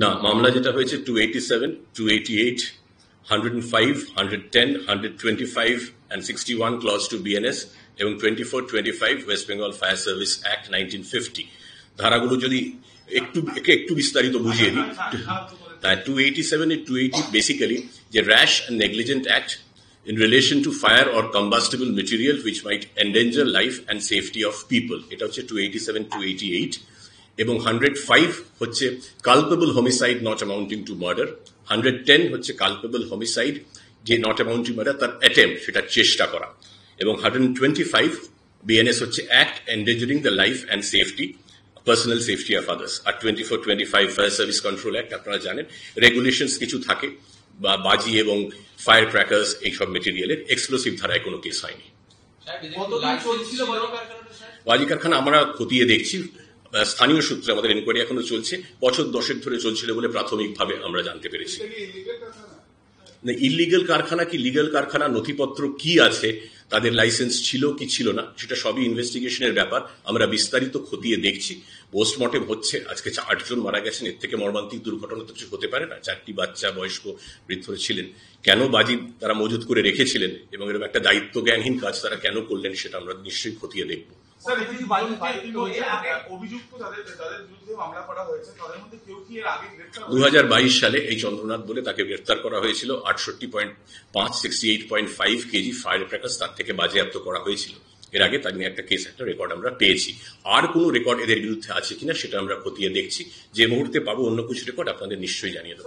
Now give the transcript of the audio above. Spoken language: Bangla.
না, মামলা যেটা হয়েছে 287, 288, 105, 110, 125 and 61 clause 2 BNS এবং 24, 25 West Bengal fire service act 1950 ধারাগুলো যদি একটু বিস্তারিত বুঝিয়ে দিই। 287 and 280 বেসিক্যালি যে rash and negligent act in relation to fire or combustible material which might endanger life and safety of people, এটা হচ্ছে 287, 288 এবং 105 হচ্ছে culpable homicide not amounting to murder, 110 হচ্ছে culpable homicide যে not amounting to murder তার attempt, সেটা চেষ্টা করা, এবং 125 BNS হচ্ছে act endangering the life and safety, personal safety of others। আর 24, 25 ফায়ার সার্ভিস কন্ট্রোল অ্যাক্ট আপনারা জানেন, রেগুলেশনস কিছু থাকে বা বাজি এবং ফায়ার ক্র্যাকার্স এইসব মেটেরিয়ালের এক্সপ্লোসিভ ধারায় কোনো কেস হয়নি। বাজি কারখানা আমরা খতিয়ে দেখছি, স্থানীয় সূত্রে আমাদের এনকোয়ারি এখনো চলছে, বছর 10 ধরে চলছিল বলে প্রাথমিকভাবে আমরা জানতে পেরেছি। ইলিগাল কারখানা কি লিগাল কারখানা, নথিপত্র কি আছে, তাদের লাইসেন্স ছিল কি ছিল না, সেটা সবই ইনভেস্টিগেশনের ব্যাপার, আমরা বিস্তারিত খতিয়ে দেখছি। পোস্টমর্টেম হচ্ছে, আজকে 8 জন মারা গেছেন, এর থেকে মর্মান্তিক দুর্ঘটনা তো কিছু হতে পারে না। 4টি বাচ্চা, বয়স্ক, বৃদ্ধ ছিলেন, কেন বাজি তারা মজুত করে রেখেছিলেন এবং এরকম একটা দায়িত্ব জ্ঞানহীন কাজ তারা কেন করলেন সেটা আমরা নিশ্চয়ই খতিয়ে দেখব। 2022 সালে এই চন্দ্রনাথ বলে তাকে গ্রেফতার করা হয়েছিল। 68.5 কেজি ফায়ার ক্র্যাকার্স তার থেকে বাজেয়াপ্ত করা হয়েছিল। এর আগে তার নিয়ে একটা কেস, একটা রেকর্ড আমরা পেয়েছি। আর কোনো রেকর্ড এদের বিরুদ্ধে আছে কিনা সেটা আমরা খতিয়ে দেখছি। যে মুহূর্তে পাবো অন্য কিছু রেকর্ড আপনাদের নিশ্চয়ই জানিয়ে দেবো।